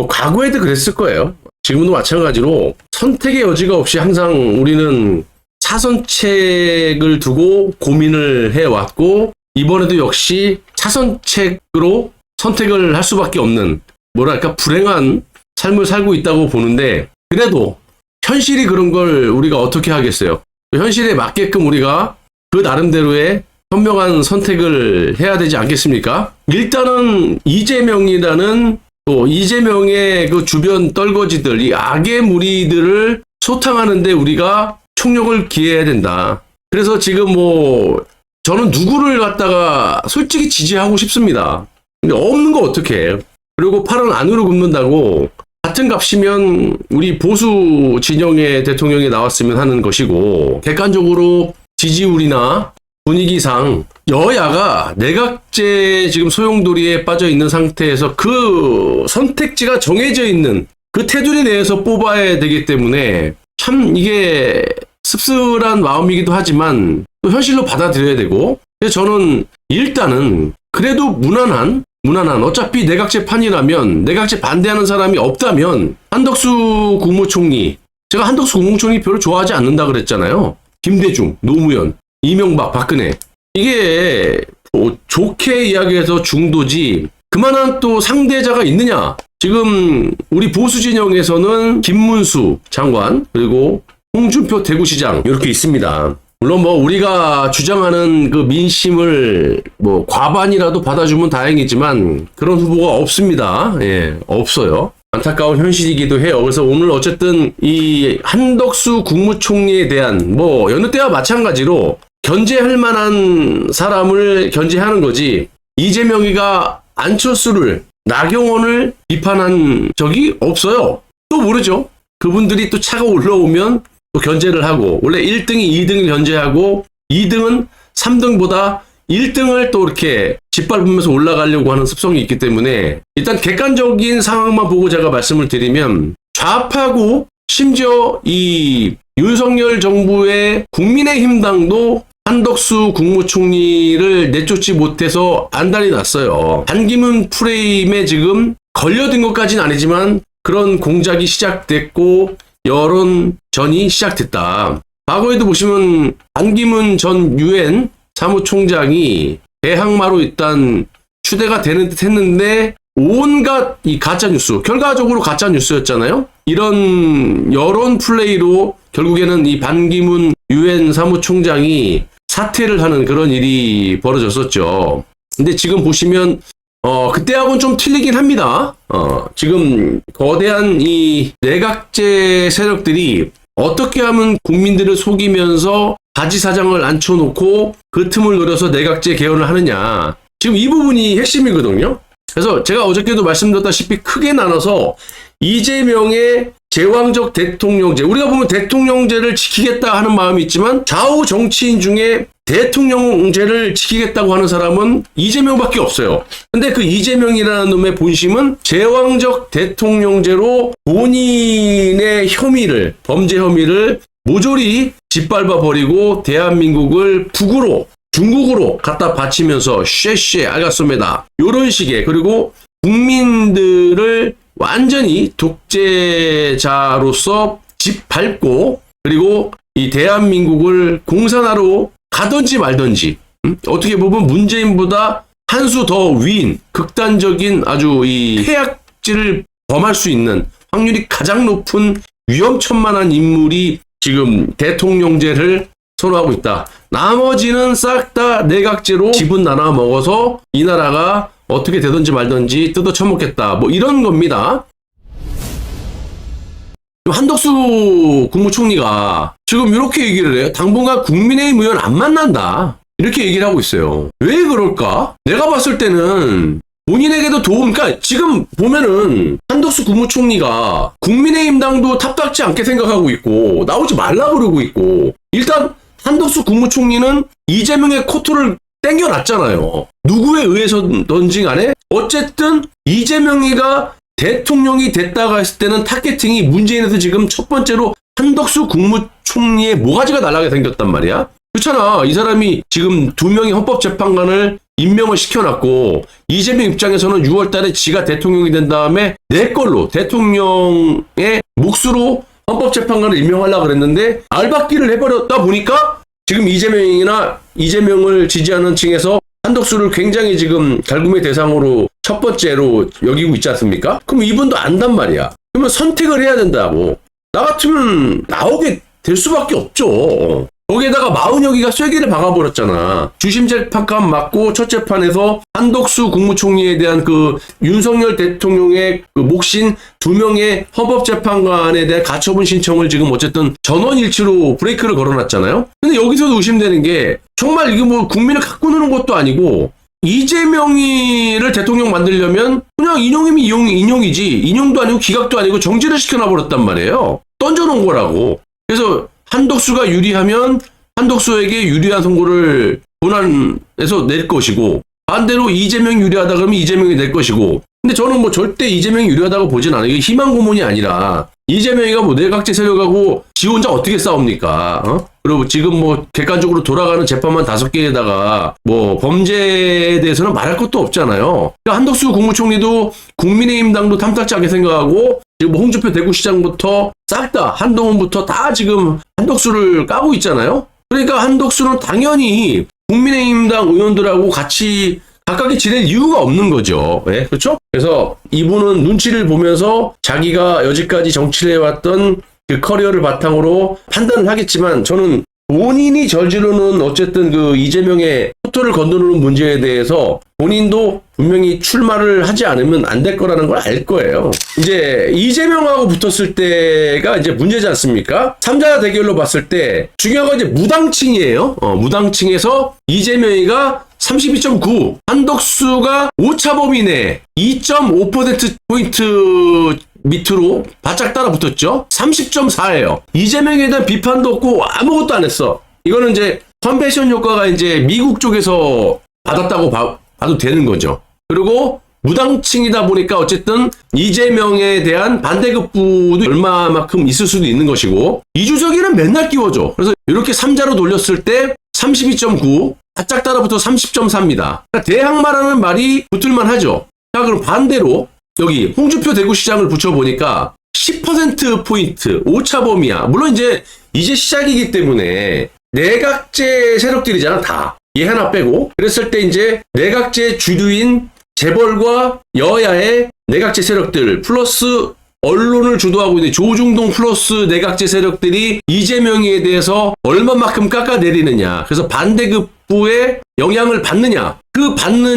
뭐 과거에도 그랬을 거예요. 지금도 마찬가지로 선택의 여지가 없이 항상 우리는 차선책을 두고 고민을 해왔고, 이번에도 역시 차선책으로 선택을 할 수밖에 없는, 뭐랄까, 불행한 삶을 살고 있다고 보는데, 그래도 현실이 그런 걸 우리가 어떻게 하겠어요? 현실에 맞게끔 우리가 그 나름대로의 현명한 선택을 해야 되지 않겠습니까? 일단은 이재명이라는, 또 이재명의 그 주변 떨거지들, 이 악의 무리들을 소탕하는데 우리가 총력을 기해야 된다. 그래서 지금 저는 누구를 갖다가 솔직히 지지하고 싶습니다. 근데 없는 거 어떡해. 그리고 팔은 안으로 굽는다고 같은 값이면 우리 보수 진영의 대통령이 나왔으면 하는 것이고, 객관적으로 지지율이나 분위기상 여야가 내각제 지금 소용돌이에 빠져 있는 상태에서 그 선택지가 정해져 있는 그 테두리 내에서 뽑아야 되기 때문에 참 이게 씁쓸한 마음이기도 하지만 또 현실로 받아들여야 되고, 그래서 저는 일단은 그래도 무난한 어차피 내각제 판이라면, 내각제 반대하는 사람이 없다면 한덕수 국무총리, 제가 한덕수 국무총리 별로 좋아하지 않는다 그랬잖아요. 김대중, 노무현, 이명박, 박근혜, 이게 좋게 이야기해서 중도지 그만한 또 상대자가 있느냐. 지금 우리 보수 진영에서는 김문수 장관, 그리고 홍준표 대구시장 이렇게 있습니다. 물론 우리가 주장하는 그 민심을 과반이라도 받아주면 다행이지만 그런 후보가 없습니다. 예, 없어요. 안타까운 현실이기도 해요. 그래서 오늘 어쨌든 이 한덕수 국무총리에 대한 여느 때와 마찬가지로 견제할 만한 사람을 견제하는 거지, 이재명이가 안철수를, 나경원을 비판한 적이 없어요. 또 모르죠. 그분들이 또 차가 올라오면 또 견제를 하고, 원래 1등이 2등을 견제하고 2등은 3등보다 1등을 또 이렇게 짓밟으면서 올라가려고 하는 습성이 있기 때문에, 일단 객관적인 상황만 보고 제가 말씀을 드리면, 좌파고 심지어 이 윤석열 정부의 국민의힘당도 한덕수 국무총리를 내쫓지 못해서 안달이 났어요. 반기문 프레임에 지금 걸려든 것까지는 아니지만 그런 공작이 시작됐고 여론전이 시작됐다. 과거에도 보시면 반기문 전 유엔 사무총장이 대항마로 일단 추대가 되는 듯 했는데 온갖 이 가짜뉴스, 결과적으로 가짜뉴스였잖아요. 이런 여론 플레이로 결국에는 이 반기문 유엔 사무총장이 사퇴를 하는 그런 일이 벌어졌었죠. 근데 지금 보시면 그때하고는 좀 틀리긴 합니다. 지금 거대한 이 내각제 세력들이 어떻게 하면 국민들을 속이면서 바지사장을 앉혀놓고 그 틈을 노려서 내각제 개헌을 하느냐. 지금 이 부분이 핵심이거든요. 그래서 제가 어저께도 말씀드렸다시피 크게 나눠서 이재명의 제왕적 대통령제, 우리가 보면 대통령제를 지키겠다 하는 마음이 있지만 좌우 정치인 중에 대통령제를 지키겠다고 하는 사람은 이재명밖에 없어요. 근데 그 이재명이라는 놈의 본심은 제왕적 대통령제로 본인의 혐의를, 범죄 혐의를 모조리 짓밟아 버리고 대한민국을 북으로, 중국으로 갖다 바치면서 쉐쉐 알겠습니다. 이런 식의, 그리고 국민들을 완전히 독재자로서 짓밟고, 그리고 이 대한민국을 공산화로 가든지 말든지, 어떻게 보면 문재인보다 한 수 더 위인, 극단적인 아주 이 해악질을 범할 수 있는 확률이 가장 높은 위험천만한 인물이 지금 대통령제를 선호하고 있다. 나머지는 싹 다 내각제로 지분 나눠 먹어서 이 나라가 어떻게 되든지 말든지 뜯어 쳐먹겠다. 이런 겁니다. 한덕수 국무총리가 지금 이렇게 얘기를 해요. 당분간 국민의힘 의원 안 만난다. 이렇게 얘기를 하고 있어요. 왜 그럴까? 내가 봤을 때는 본인에게도 도움, 그러니까 지금 보면은 한덕수 국무총리가 국민의힘당도 탑답지 않게 생각하고 있고 나오지 말라 그러고 있고, 일단 한덕수 국무총리는 이재명의 코트를 땡겨놨잖아요. 누구에 의해서든지 간에 어쨌든 이재명이가 대통령이 됐다가 했을 때는 타겟팅이 문재인에서 지금 첫 번째로 한덕수 국무총리의 모가지가 날아가게 생겼단 말이야. 그렇잖아. 이 사람이 지금 2명의 헌법재판관을 임명을 시켜놨고 이재명 입장에서는 6월 달에 지가 대통령이 된 다음에 내 걸로 대통령의 몫으로 헌법재판관을 임명하려고 그랬는데 알박기를 해버렸다 보니까 지금 이재명을 지지하는 층에서 한덕수를 굉장히 지금 갈굼의 대상으로 첫 번째로 여기고 있지 않습니까? 그럼 이분도 안단 말이야. 그러면 선택을 해야 된다고. 나 같으면 나오게 될 수밖에 없죠. 거기에다가 마은혁이가 쐐기를 박아버렸잖아. 주심 재판 맞고 첫 재판에서 한덕수 국무총리에 대한 그 윤석열 대통령의 그 몫인 2명의 헌법재판관에 대한 가처분 신청을 지금 어쨌든 전원일치로 브레이크를 걸어놨잖아요. 근데 여기서도 의심되는 게 정말 이게 뭐 국민을 갖고 노는 것도 아니고 이재명이를 대통령 만들려면 그냥 인용이면 인용이지 인용도 아니고 기각도 아니고 정지를 시켜놔버렸단 말이에요. 던져놓은 거라고. 그래서 한덕수가 유리하면 한덕수에게 유리한 선고를 본안에서 낼 것이고 반대로 이재명이 유리하다 그러면 이재명이 낼 것이고 근데 저는 뭐 절대 이재명이 유리하다고 보진 않아요. 이게 희망 고문이 아니라 이재명이가 뭐 내각제 세력하고 지 혼자 어떻게 싸웁니까? 그리고 지금 뭐 객관적으로 돌아가는 재판만 5개에다가 뭐 범죄에 대해서는 말할 것도 없잖아요. 그러니까 한덕수 국무총리도 국민의힘당도 탐탁지 않게 생각하고 지금 뭐 홍준표 대구시장부터 싹 다 한동훈부터 다 지금 한덕수를 까고 있잖아요. 그러니까 한덕수는 당연히 국민의힘당 의원들하고 같이 가깝게 지낼 이유가 없는 거죠. 네, 그렇죠? 그래서 이분은 눈치를 보면서 자기가 여지까지 정치를 해왔던 그 커리어를 바탕으로 판단을 하겠지만 저는 본인이 저지르는 어쨌든 그 이재명의 포토를 건드리는 문제에 대해서 본인도 분명히 출마를 하지 않으면 안 될 거라는 걸 알 거예요. 이제 이재명하고 붙었을 때가 이제 문제지 않습니까? 3자 대결로 봤을 때 중요한 건 이제 무당층이에요. 무당층에서 이재명이가 32.9, 한덕수가 오차 범위 내 2.5%포인트 밑으로 바짝 따라 붙었죠. 30.4예요. 이재명에 대한 비판도 없고 아무것도 안 했어. 이거는 이제 컨벤션 효과가 이제 미국 쪽에서 받았다고 봐도 되는 거죠. 그리고 무당층이다 보니까 어쨌든 이재명에 대한 반대급부도 얼마만큼 있을 수도 있는 것이고 이주석이는 맨날 끼워줘. 그래서 이렇게 3자로 돌렸을 때 32.9, 바짝 따라붙어 30.4입니다. 그러니까 대항마라는 말이 붙을만 하죠. 자, 그럼 반대로 여기 홍준표 대구시장을 붙여보니까 10%포인트 오차 범위야. 물론 이제 시작이기 때문에 내각제 세력들이잖아, 다. 얘 하나 빼고. 그랬을 때 이제 내각제 주류인 재벌과 여야의 내각제 세력들 플러스 언론을 주도하고 있는 조중동 플러스 내각제 세력들이 이재명에 대해서 얼마만큼 깎아내리느냐. 그래서 반대급부의 영향을 받느냐. 그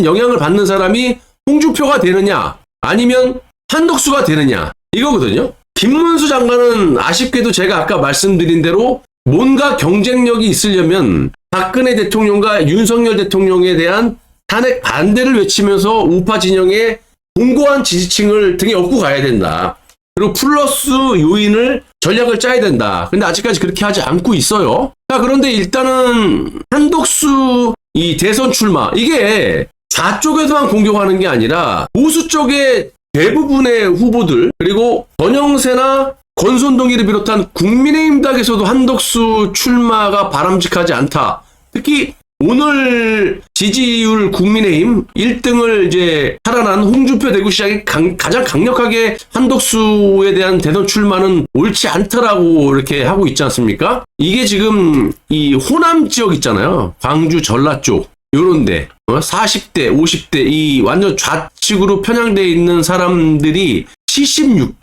영향을 받는 사람이 홍준표가 되느냐. 아니면 한덕수가 되느냐. 이거거든요. 김문수 장관은 아쉽게도 제가 아까 말씀드린 대로 뭔가 경쟁력이 있으려면 박근혜 대통령과 윤석열 대통령에 대한 탄핵 반대를 외치면서 우파 진영의 공고한 지지층을 등에 업고 가야 된다. 그리고 플러스 요인을 전략을 짜야 된다. 근데 아직까지 그렇게 하지 않고 있어요. 자, 그런데 일단은 한덕수 이 대선 출마 이게 좌쪽에서만 공격하는 게 아니라 보수 쪽의 대부분의 후보들 그리고 전영세나 권선동이를 비롯한 국민의힘 당에서도 한덕수 출마가 바람직하지 않다. 특히 오늘 지지율 국민의힘 1등을 이제 살아난 홍준표 대구시장이 가장 강력하게 한덕수에 대한 대선 출마는 옳지 않다라고 이렇게 하고 있지 않습니까? 이게 지금 이 호남 지역 있잖아요. 광주 전라 쪽 요런데 40대 50대 이 완전 좌측으로 편향되어 있는 사람들이 76%,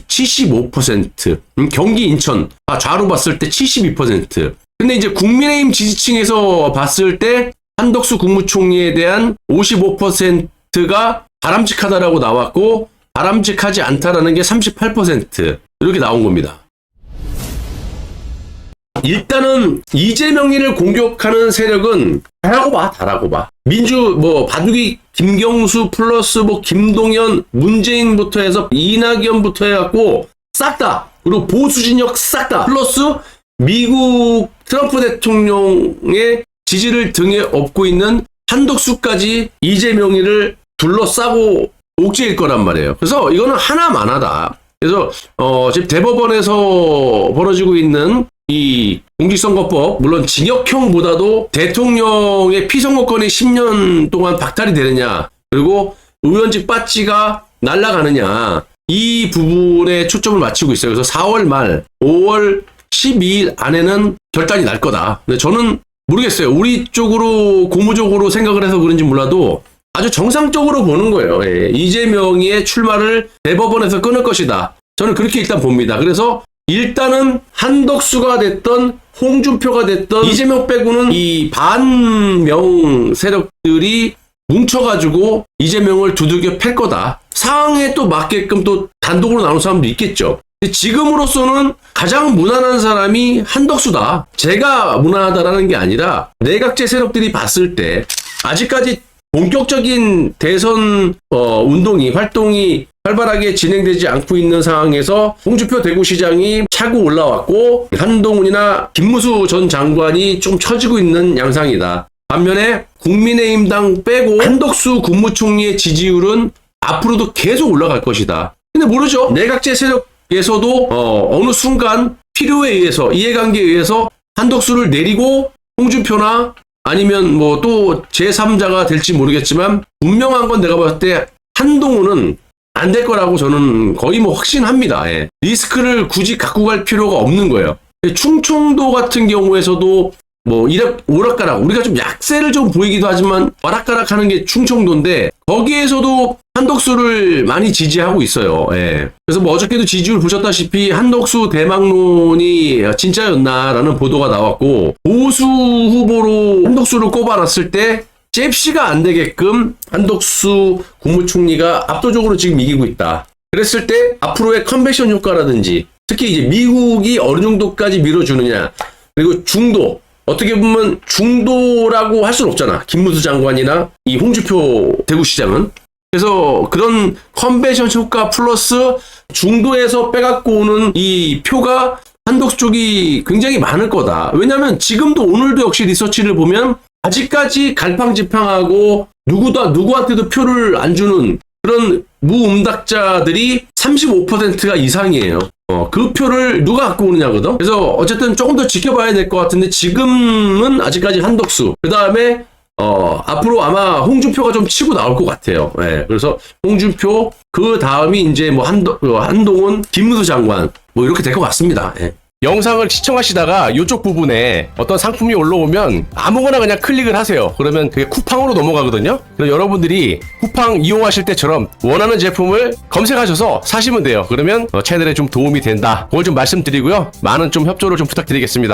75%, 경기 인천 좌로 봤을 때 72%. 근데 이제 국민의힘 지지층에서 봤을 때 한덕수 국무총리에 대한 55%가 바람직하다라고 나왔고 바람직하지 않다라는 게 38% 이렇게 나온 겁니다. 일단은 이재명이를 공격하는 세력은 다라고 봐. 바둑이 김경수 플러스 김동연, 문재인부터 해서 이낙연부터 해갖고 싹 다. 그리고 보수 진영 싹 다. 플러스 미국 트럼프 대통령의 지지를 등에 업고 있는 한덕수까지 이재명이를 둘러싸고 옥죄일 거란 말이에요. 그래서 이거는 하나만하다. 그래서 지금 대법원에서 벌어지고 있는 이 공직선거법, 물론 징역형보다도 대통령의 피선거권이 10년 동안 박탈이 되느냐, 그리고 의원직 빠지가 날아가느냐, 이 부분에 초점을 맞추고 있어요. 그래서 4월 말, 5월 12일 안에는 결단이 날 거다. 근데 저는 모르겠어요. 우리 쪽으로 고무적으로 생각을 해서 그런지 몰라도 아주 정상적으로 보는 거예요. 예. 이재명의 출마를 대법원에서 끊을 것이다. 저는 그렇게 일단 봅니다. 그래서 일단은 한덕수가 됐던 홍준표가 됐던 이재명 빼고는 이 반명 세력들이 뭉쳐가지고 이재명을 두들겨 팰 거다. 상황에 또 맞게끔 또 단독으로 나눈 사람도 있겠죠. 지금으로서는 가장 무난한 사람이 한덕수다. 제가 무난하다라는 게 아니라 내각제 세력들이 봤을 때 아직까지 본격적인 대선 활동이 활발하게 진행되지 않고 있는 상황에서 홍준표 대구시장이 차고 올라왔고 한동훈이나 김무수 전 장관이 좀 처지고 있는 양상이다. 반면에 국민의힘당 빼고 한덕수 국무총리의 지지율은 앞으로도 계속 올라갈 것이다. 근데 모르죠. 내각제 세력에서도 어느 순간 필요에 의해서 이해관계에 의해서 한덕수를 내리고 홍준표나 아니면 뭐 또 제3자가 될지 모르겠지만 분명한 건 내가 봤을 때 한동훈은 안 될 거라고 저는 거의 뭐 확신합니다. 예. 리스크를 굳이 갖고 갈 필요가 없는 거예요. 충청도 같은 경우에서도 뭐 오락가락, 우리가 좀 약세를 좀 보이기도 하지만 오락가락 하는 게 충청도인데 거기에서도 한덕수를 많이 지지하고 있어요. 예. 그래서 뭐 어저께도 지지율 보셨다시피 한덕수 대망론이 진짜였나라는 보도가 나왔고 보수 후보로 한덕수를 꼽아놨을 때 잽시가 안 되게끔 한덕수 국무총리가 압도적으로 지금 이기고 있다. 그랬을 때 앞으로의 컨벤션 효과라든지 특히 이제 미국이 어느 정도까지 밀어주느냐, 그리고 중도, 어떻게 보면 중도라고 할 수는 없잖아. 김무수 장관이나 이 홍준표 대구시장은. 그래서 그런 컨벤션 효과 플러스 중도에서 빼갖고 오는 이 표가 한덕수 쪽이 굉장히 많을 거다. 왜냐하면 지금도 오늘도 역시 리서치를 보면 아직까지 갈팡질팡하고 누구한테도 표를 안 주는 그런 무음닥자들이 35%가 이상이에요. 그 표를 누가 갖고 오느냐거든. 그래서 어쨌든 조금 더 지켜봐야 될 것 같은데 지금은 아직까지 한덕수. 그 다음에 앞으로 아마 홍준표가 좀 치고 나올 것 같아요. 예, 그래서 홍준표, 그 다음이 이제 뭐 한동훈, 김무수 장관 뭐 이렇게 될 것 같습니다. 예. 영상을 시청하시다가 이쪽 부분에 어떤 상품이 올라오면 아무거나 그냥 클릭을 하세요. 그러면 그게 쿠팡으로 넘어가거든요. 그럼 여러분들이 쿠팡 이용하실 때처럼 원하는 제품을 검색하셔서 사시면 돼요. 그러면 채널에 좀 도움이 된다. 그걸 좀 말씀드리고요. 많은 좀 협조를 좀 부탁드리겠습니다.